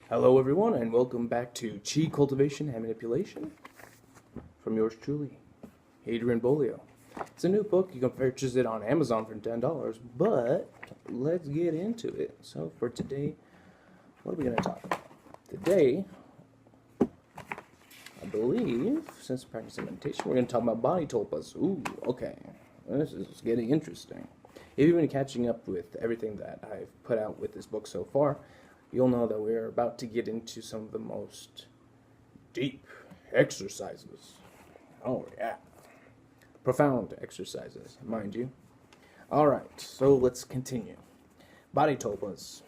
Hello everyone and welcome back to Chi Cultivation and Manipulation from yours truly, Adrian Bolio. It's a new book. You can purchase it on Amazon for $10, but let's get into it. So for today, what are we going to talk about? Today, I believe, since practicing meditation, we're going to talk about body tulpas. Ooh, okay. This is getting interesting. If you've been catching up with everything that I've put out with this book so far, you'll know that we're about to get into some of the most deep exercises. Oh, yeah. Profound exercises, mind you. All right, so let's continue. Body tulpas.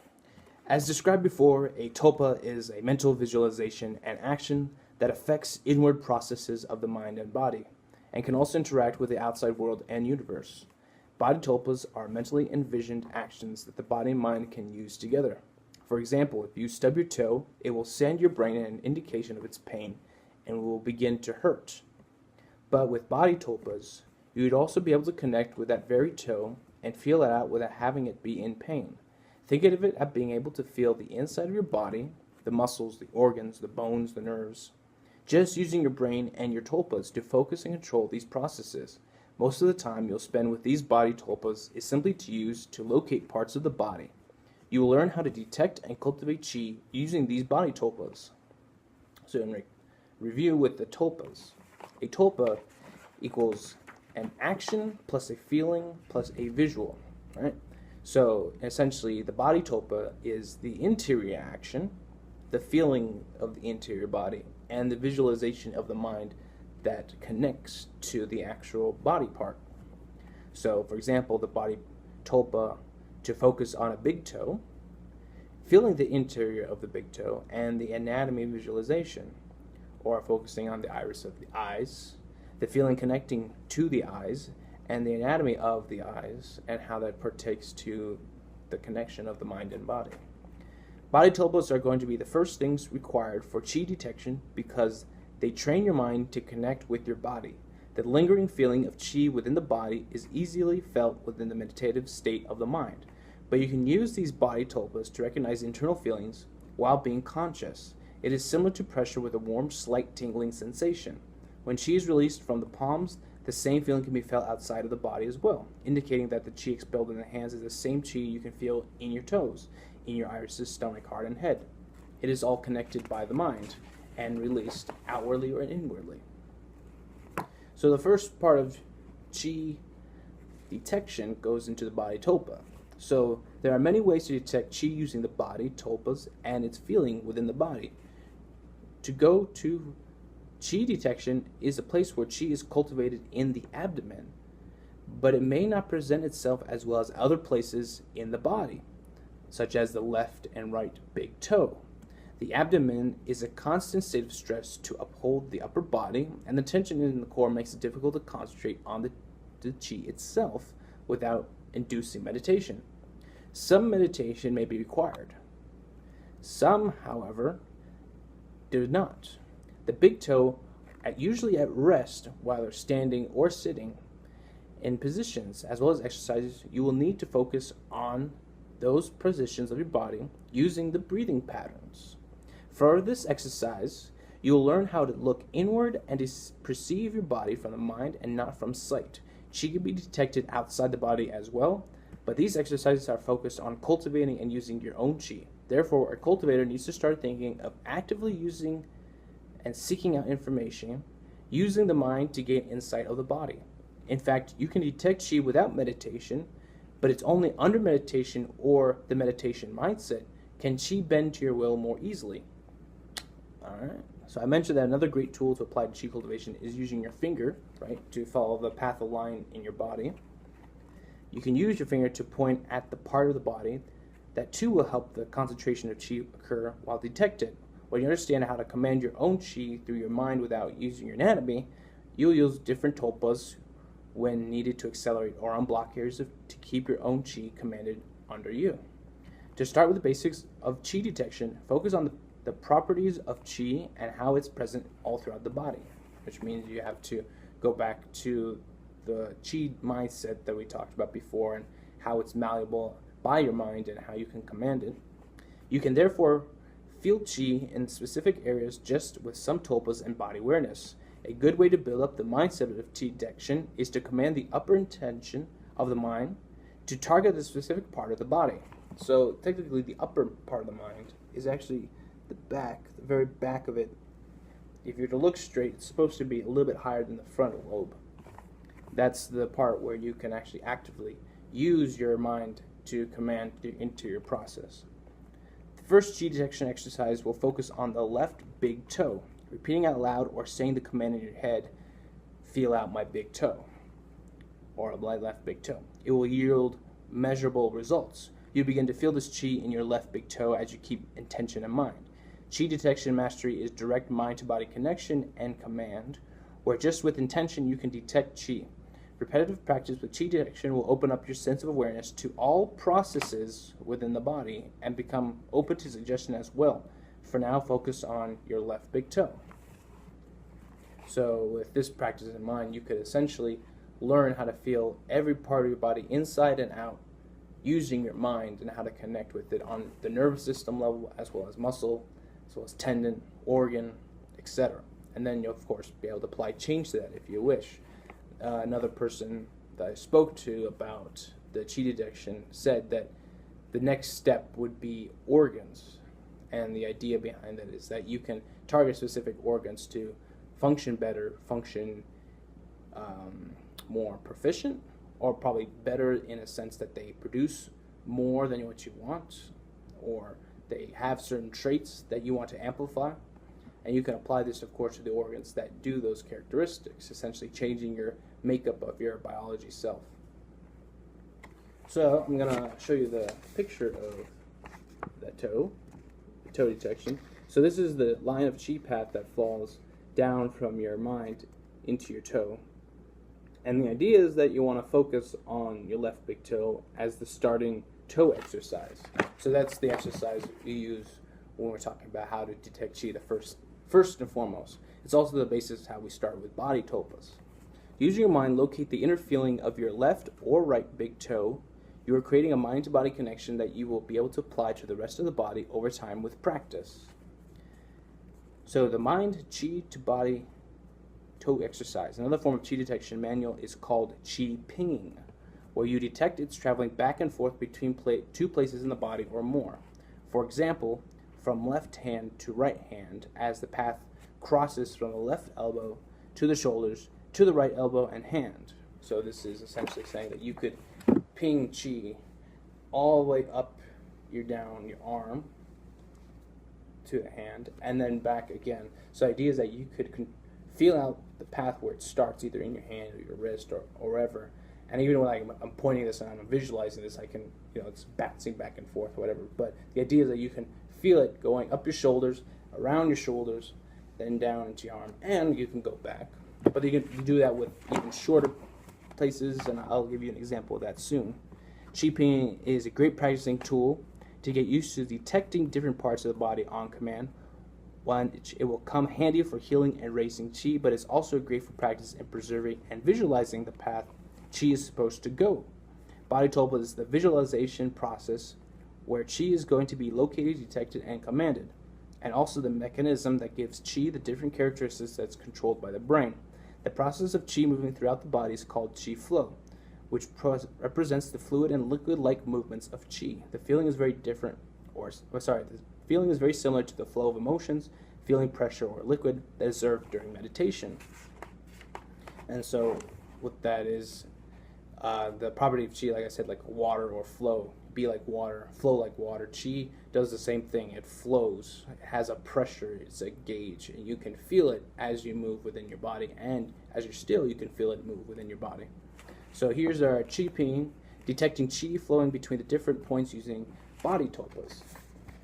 As described before, a tulpa is a mental visualization and action that affects inward processes of the mind and body, and can also interact with the outside world and universe. Body tulpas are mentally envisioned actions that the body and mind can use together. For example, if you stub your toe, it will send your brain an indication of its pain and will begin to hurt. But with body tulpas, you would also be able to connect with that very toe and feel it out without having it be in pain. Think of it as being able to feel the inside of your body, the muscles, the organs, the bones, the nerves. Just using your brain and your tulpas to focus and control these processes. Most of the time you'll spend with these body tulpas is simply to use to locate parts of the body. You will learn how to detect and cultivate chi using these body tulpas. So in review with the tulpas, a tulpa equals an action plus a feeling plus a visual, right? So essentially the body tulpa is the interior action, the feeling of the interior body, and the visualization of the mind that connects to the actual body part. So for example, the body tulpa to focus on a big toe, feeling the interior of the big toe and the anatomy visualization, or focusing on the iris of the eyes, the feeling connecting to the eyes and the anatomy of the eyes and how that partakes to the connection of the mind and body. Body tulpas are going to be the first things required for chi detection because they train your mind to connect with your body. The lingering feeling of chi within the body is easily felt within the meditative state of the mind. But you can use these body tulpas to recognize internal feelings while being conscious. It is similar to pressure with a warm, slight tingling sensation. When chi is released from the palms, the same feeling can be felt outside of the body as well, indicating that the chi expelled in the hands is the same chi you can feel in your toes, in your irises, stomach, heart, and head. It is all connected by the mind and released outwardly or inwardly. So the first part of chi detection goes into the body tulpa. So there are many ways to detect chi using the body tulpas and its feeling within the body. To go to chi detection is a place where chi is cultivated in the abdomen, but it may not present itself as well as other places in the body, such as the left and right big toe. The abdomen is a constant state of stress to uphold the upper body, and the tension in the core makes it difficult to concentrate on the chi itself without inducing meditation. Some meditation may be required. Some, however, do not. The big toe, usually at rest while they're standing or sitting in positions, as well as exercises, you will need to focus on those positions of your body using the breathing patterns. For this exercise, you will learn how to look inward and to perceive your body from the mind and not from sight. Chi can be detected outside the body as well, but these exercises are focused on cultivating and using your own chi. Therefore, a cultivator needs to start thinking of actively using and seeking out information, using the mind to gain insight of the body. In fact, you can detect chi without meditation, but it's only under meditation or the meditation mindset can chi bend to your will more easily. Alright, so I mentioned that another great tool to apply to chi cultivation is using your finger, right, to follow the path of line in your body. You can use your finger to point at the part of the body that too will help the concentration of chi occur while detected. When you understand how to command your own chi through your mind without using your anatomy, you'll use different tulpas when needed to accelerate or unblock areas to keep your own chi commanded under you. To start with the basics of chi detection, focus on the properties of chi and how it's present all throughout the body, which means you have to go back to the chi mindset that we talked about before and how it's malleable by your mind and how you can command it. You can therefore Feel chi in specific areas just with some tulpas and body awareness. A good way to build up the mindset of chi detection is to command the upper intention of the mind to target the specific part of the body. So technically the upper part of the mind is actually the back, the very back of it. If you're to look straight, it's supposed to be a little bit higher than the frontal lobe. That's the part where you can actually actively use your mind to command into your process. The first chi detection exercise will focus on the left big toe. Repeating out loud or saying the command in your head, feel out my big toe, or my left big toe. It will yield measurable results. You begin to feel this chi in your left big toe as you keep intention in mind. Chi detection mastery is direct mind-to-body connection and command, where just with intention you can detect chi. Repetitive practice with chi detection will open up your sense of awareness to all processes within the body and become open to suggestion as well. For now, focus on your left big toe. So with this practice in mind, you could essentially learn how to feel every part of your body inside and out using your mind and how to connect with it on the nervous system level as well as muscle, as well as tendon, organ, etc. And then you'll, of course, be able to apply change to that if you wish. Another person that I spoke to about the chi detection said that the next step would be organs. And the idea behind that is that you can target specific organs to function better, function more proficient, or probably better in a sense that they produce more than what you want, or they have certain traits that you want to amplify. And you can apply this, of course, to the organs that do those characteristics, essentially changing your makeup of your biology self. So I'm going to show you the picture of that toe detection. So this is the line of chi path that falls down from your mind into your toe. And the idea is that you want to focus on your left big toe as the starting toe exercise. So that's the exercise you use when we're talking about how to detect chi, the first and foremost. It's also the basis of how we start with body tulpas. Using your mind, locate the inner feeling of your left or right big toe. You are creating a mind-to-body connection that you will be able to apply to the rest of the body over time with practice. So the mind, chi to body toe exercise. Another form of chi detection manual is called chi pinging, where you detect it's traveling back and forth between two places in the body or more. For example, from left hand to right hand as the path crosses from the left elbow to the shoulders to the right elbow and hand. So this is essentially saying that you could ping chi all the way up your arm to the hand and then back again. So the idea is that you could feel out the path where it starts, either in your hand or your wrist or wherever. And even when I'm pointing this and I'm visualizing this, I can, it's bouncing back and forth, whatever. But the idea is that you can feel it going up your shoulders, around your shoulders, then down into your arm, and you can go back. But you can do that with even shorter places, and I'll give you an example of that soon. Chi pinging is a great practicing tool to get used to detecting different parts of the body on command. One, it will come handy for healing and raising chi, but it's also great for practice in preserving and visualizing the path chi is supposed to go. Body tulpa is the visualization process where chi is going to be located, detected, and commanded, and also the mechanism that gives chi the different characteristics that's controlled by the brain. The process of chi moving throughout the body is called chi flow, which represents the fluid and liquid-like movements of chi. The feeling is very different, the feeling is very similar to the flow of emotions, feeling pressure or liquid that is observed during meditation. And so what that is, the property of chi, like I said, like water or flow, be like water, flow like water. Chi does the same thing. It flows. It has a pressure. It's a gauge. And you can feel it as you move within your body. And as you're still, you can feel it move within your body. So here's our chi ping, detecting chi flowing between the different points using body tulpas.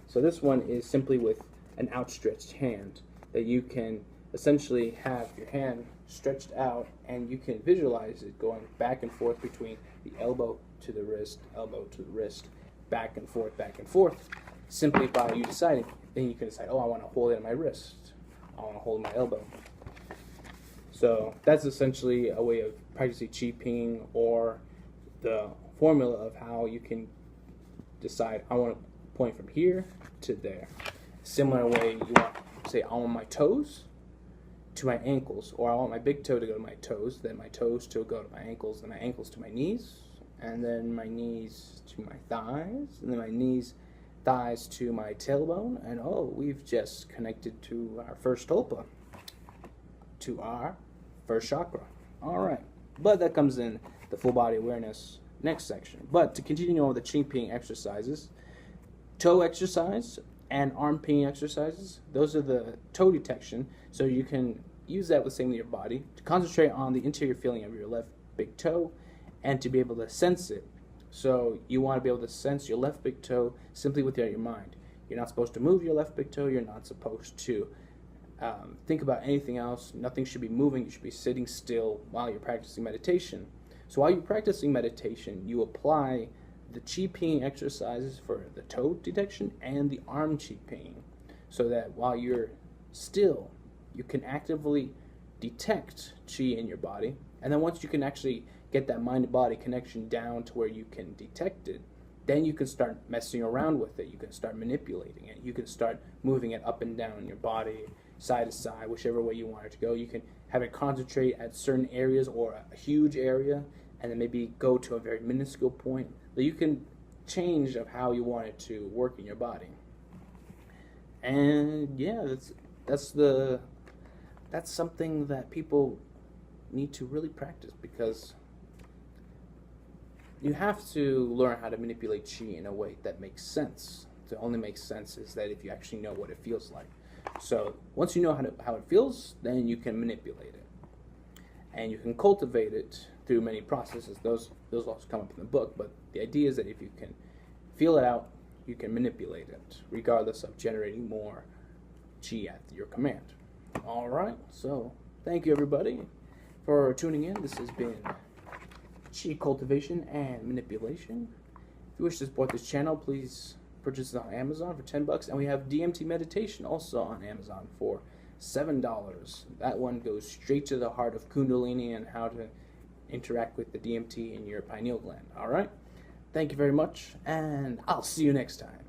So this one is simply with an outstretched hand that you can essentially have your hand stretched out, and you can visualize it going back and forth between the elbow to the wrist, back and forth, simply by you deciding. Then you can decide, I want to hold it in my wrist, I want to hold my elbow. So that's essentially a way of practicing chi pinging, or the formula of how you can decide, I want to point from here to there. Similar way, you want, say, I want my toes to my ankles, or I want my big toe to go to my toes, then my toes to go to my ankles, then my ankles to my knees, and then my knees to my thighs, and then my thighs to my tailbone, and oh, we've just connected to our first tulpa, to our first chakra. All right, but that comes in the full body awareness next section. But to continue on with the chi ping exercises, toe exercise and arm ping exercises, those are the toe detection, so you can use that with same with your body to concentrate on the interior feeling of your left big toe and to be able to sense it. So you want to be able to sense your left big toe simply with your mind. You're not supposed to move your left big toe. You're not supposed to think about anything else. Nothing should be moving. You should be sitting still while you're practicing meditation. So while you're practicing meditation, you apply the chi ping exercises for the toe detection and the arm chi ping, so that while you're still, you can actively detect chi in your body. And then once you can actually get that mind-body connection down to where you can detect it, then you can start messing around with it. You can start manipulating it. You can start moving it up and down in your body, side to side, whichever way you want it to go. You can have it concentrate at certain areas or a huge area, and then maybe go to a very minuscule point. That you can change of how you want it to work in your body. And yeah, that's something that people need to really practice, because you have to learn how to manipulate chi in a way that makes sense. To only make sense is that if you actually know what it feels like. So once you know how it feels, then you can manipulate it, and you can cultivate it through many processes. Those also come up in the book, but the idea is that if you can feel it out, you can manipulate it, regardless of generating more chi at your command. All right, so thank you everybody for tuning in. This has been chi cultivation and manipulation. If you wish to support this channel, please purchase it on Amazon for $10, and we have DMT meditation also on Amazon for $7. That one goes straight to the heart of Kundalini and how to interact with the DMT in your pineal gland. All right, thank you very much, and I'll see you next time.